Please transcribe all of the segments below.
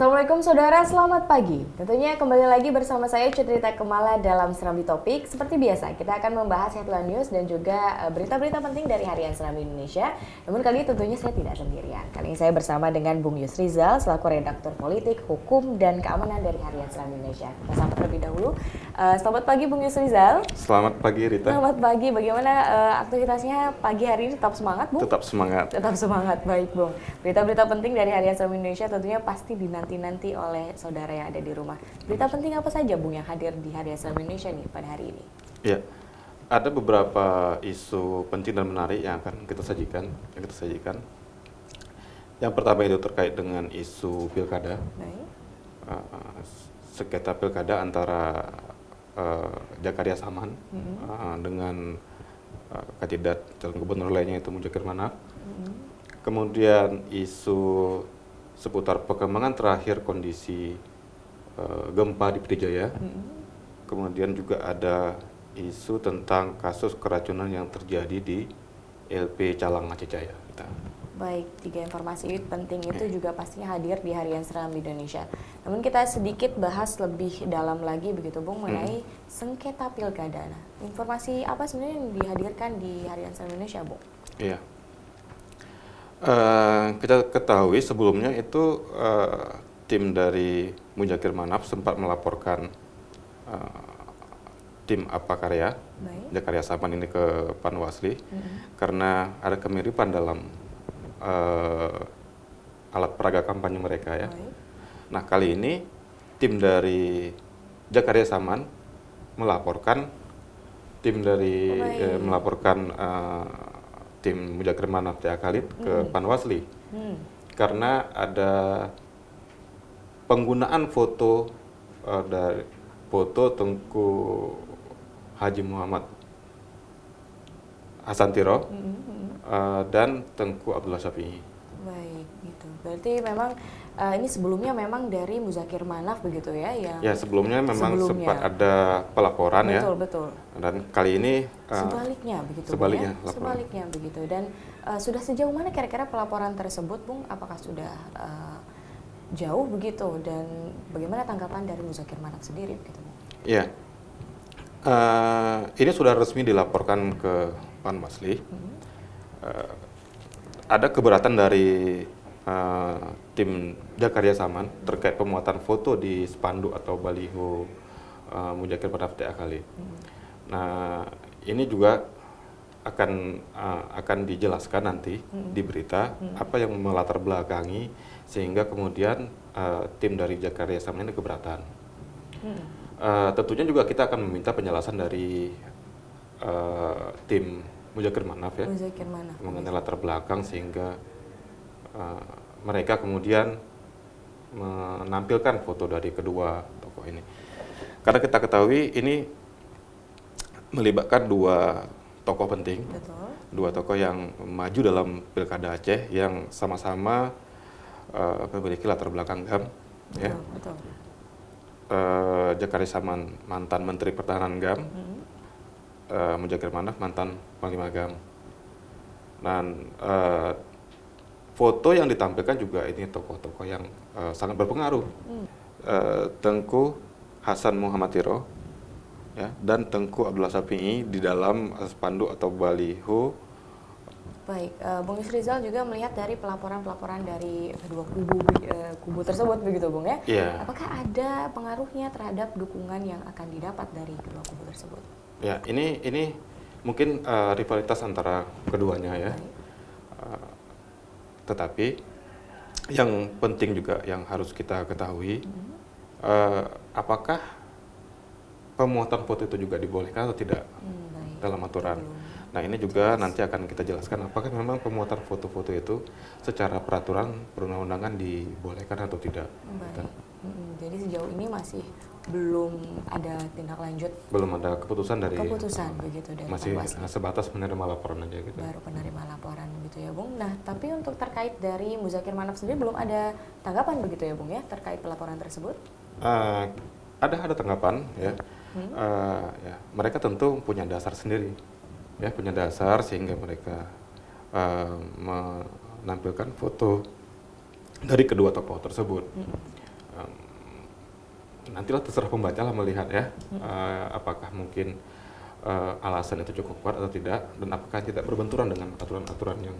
Assalamualaikum saudara, selamat pagi. Tentunya kembali lagi bersama saya Citrita Kemala dalam Serambi Topik. Seperti biasa, kita akan membahas headline news dan juga berita-berita penting dari Harian Serambi Indonesia. Namun kali ini tentunya saya tidak sendirian. Kali ini saya bersama dengan Bung Yusrizal selaku redaktur politik, hukum, dan keamanan dari Harian Serambi Indonesia. Kita sapa terlebih dahulu. Selamat pagi Bung Yusrizal. Selamat pagi Rita. Selamat pagi. Bagaimana aktivitasnya pagi hari ini? Tetap semangat Bung? Tetap semangat. Tetap semangat, baik Bung. Berita-berita penting dari Harian Serambi Indonesia tentunya pasti dinanti-nanti oleh saudara yang ada di rumah. Berita penting apa saja Bung yang hadir di Harian Serambi Indonesia nih pada hari ini? Ya, ada beberapa isu penting dan menarik yang akan kita sajikan. Yang pertama itu terkait dengan isu pilkada. Baik. Sengketa pilkada antara Jakaria Saman dengan kandidat calon gubernur lainnya itu Mujokir Manaf. Kemudian isu seputar perkembangan terakhir kondisi gempa di Pidijaya. Kemudian juga ada isu tentang kasus keracunan yang terjadi di LP Calang Aceh Jaya. Baik, tiga informasi penting itu juga pastinya hadir di Harian Serambi Indonesia. Namun kita sedikit bahas lebih dalam lagi begitu Bung mengenai sengketa pilkada. Nah, informasi apa sebenarnya yang dihadirkan di Harian Serambi Indonesia, Bung? Iya. Kita ketahui sebelumnya itu tim dari Mujokir Manaf sempat melaporkan tim Apakarya, Jakaria Saman ini ke Panwasli karena ada kemiripan dalam alat peraga kampanye mereka ya. Nah kali ini tim dari Jakaria Saman melaporkan tim Mujokir Manaf Tia Khalid ke Panwasli karena ada penggunaan foto dari foto Tengku Haji Muhammad Hasantiro dan Tengku Abdullah Syafi'i. Baik, gitu. Berarti memang ini sebelumnya memang dari Mujokir Manaf begitu ya? Ya sebelumnya memang sempat ada pelaporan ya. Betul. Dan kali ini sebaliknya begitu. Sebaliknya begitu. Dan sudah sejauh mana kira-kira pelaporan tersebut, Bung? Apakah sudah jauh begitu? Dan bagaimana tanggapan dari Mujokir Manaf sendiri begitu, Bung? Ya, ini sudah resmi dilaporkan ke Panwasli. Ada keberatan dari tim Jakaria Saman terkait pemuatan foto di spanduk atau baliho Mujokir Manaf Tia Khalid. Nah, ini juga akan dijelaskan nanti di berita apa yang melatar belakangi sehingga kemudian tim dari Jakaria Saman ini keberatan. Tentunya juga kita akan meminta penjelasan dari tim Mujokir Manaf ya, mengenai latar belakang sehingga mereka kemudian menampilkan foto dari kedua tokoh ini. Karena kita ketahui ini melibatkan dua tokoh penting, dua tokoh yang maju dalam pilkada Aceh yang sama-sama memiliki latar belakang GAM. Jakaria Saman mantan Menteri Pertahanan GAM, Mujokir Manaf mantan Panglima GAM. Dan foto yang ditampilkan juga ini tokoh-tokoh yang sangat berpengaruh. Tengku Hasan Muhammadiro ya, dan Tengku Abdullah Syafi'i di dalam spanduk atau baliho. Baik, Bung Yusrizal juga melihat dari pelaporan-pelaporan dari kedua kubu tersebut begitu Bung ya? Yeah. Apakah ada pengaruhnya terhadap dukungan yang akan didapat dari kedua kubu tersebut? Ya, ini mungkin rivalitas antara keduanya ya. Tetapi yang penting juga yang harus kita ketahui, apakah pemuatan foto itu juga dibolehkan atau tidak dalam aturan. Nah ini juga nanti akan kita jelaskan apakah memang pemuatan foto-foto itu secara peraturan perundang-undangan dibolehkan atau tidak. Jadi sejauh ini masih belum ada tindak lanjut. Belum ada keputusan begitu dari masih Panwasli. sebatas menerima laporan aja gitu. Baru penerima laporan gitu ya Bung. Nah tapi untuk terkait dari Mujokir Manaf sendiri belum ada tanggapan begitu ya Bung ya terkait pelaporan tersebut? Ada tanggapan ya. Ya. Mereka tentu punya dasar sendiri. Ya, punya dasar sehingga mereka menampilkan foto dari kedua tokoh tersebut. nantilah terserah pembaca lah melihat ya, apakah mungkin alasan itu cukup kuat atau tidak, dan apakah tidak berbenturan dengan aturan-aturan yang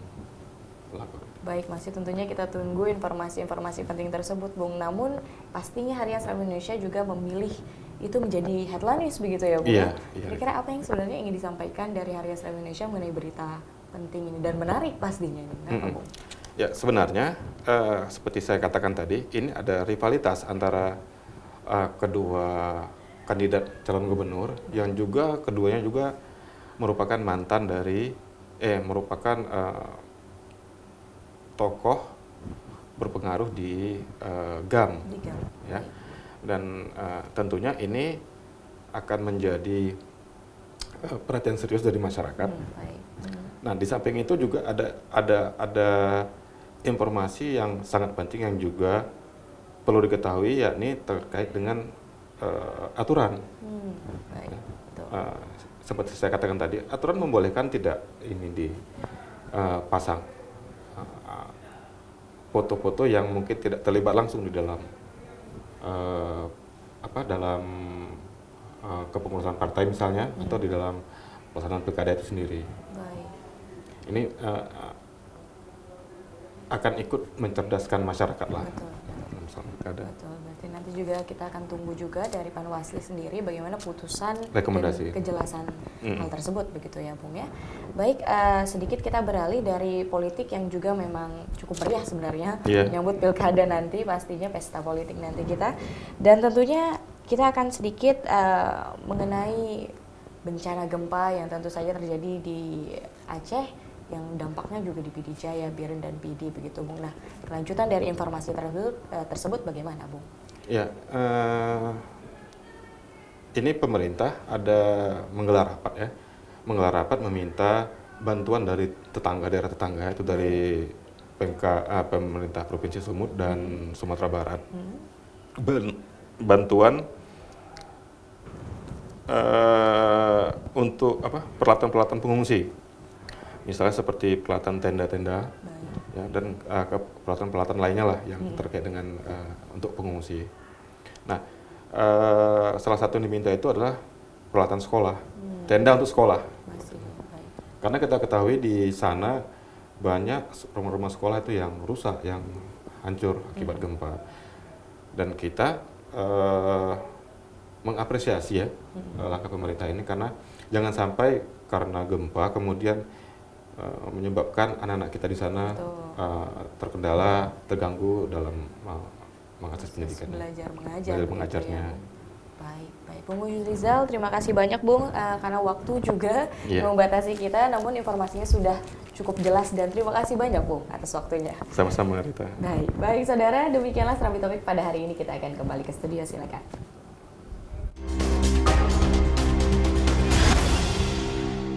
berlaku. Baik, masih tentunya kita tunggu informasi-informasi penting tersebut, Bung. Namun pastinya Harian Serambi Indonesia juga memilih itu menjadi headline news begitu ya, Bung? Iya. Kira-kira apa yang sebenarnya ingin disampaikan dari Harian Serambi Indonesia mengenai berita penting ini dan menarik pastinya ini, Bung? Ya, sebenarnya seperti saya katakan tadi, ini ada rivalitas antara kedua kandidat calon gubernur yang juga keduanya juga merupakan mantan dari merupakan tokoh berpengaruh di GAM, ya. Dan tentunya ini akan menjadi perhatian serius dari masyarakat. Nah, di samping itu juga ada informasi yang sangat penting yang juga perlu diketahui, yakni terkait dengan aturan. Seperti saya katakan tadi, aturan membolehkan tidak ini dipasang foto-foto yang mungkin tidak terlibat langsung di dalam dalam kepengurusan partai misalnya, atau di dalam pelaksanaan pilkada itu sendiri. Ini akan ikut mencerdaskan masyarakat lah. Betul, berarti nanti juga kita akan tunggu juga dari Panwasli sendiri bagaimana putusan rekomendasi dan kejelasan hal tersebut begitu ya, Bung ya. Baik, sedikit kita beralih dari politik yang juga memang cukup meriah sebenarnya, menyambut pilkada nanti, pastinya pesta politik nanti kita. Dan tentunya kita akan sedikit mengenai bencana gempa yang tentu saja terjadi di Aceh, yang dampaknya juga di PD Jaya, Biren, dan PD begitu, Bung. Nah, kelanjutan dari informasi tersebut bagaimana, Bung? Ya, ini pemerintah ada menggelar rapat meminta bantuan dari daerah tetangga itu dari pemerintah Provinsi Sumut dan Sumatera Barat. Bantuan untuk peralatan-peralatan pengungsi. Misalnya seperti peralatan tenda-tenda, ya, dan peralatan-peralatan lainnya lah yang terkait dengan untuk pengungsi. Nah, salah satu yang diminta itu adalah peralatan sekolah, tenda untuk sekolah. Karena kita ketahui di sana banyak rumah-rumah sekolah itu yang rusak, yang hancur akibat gempa. Dan kita mengapresiasi ya langkah pemerintah ini, karena jangan sampai karena gempa kemudian menyebabkan anak-anak kita di sana terkendala, terganggu dalam mengakses pendidikan, belajar mengajarnya. Gitu ya. Baik, Bung Yusrizal, terima kasih banyak, Bung, karena waktu juga membatasi kita, namun informasinya sudah cukup jelas, dan terima kasih banyak, Bung, atas waktunya. Sama-sama, Rita. Baik, saudara, demikianlah Serambi Topik pada hari ini. Kita akan kembali ke studio, silakan.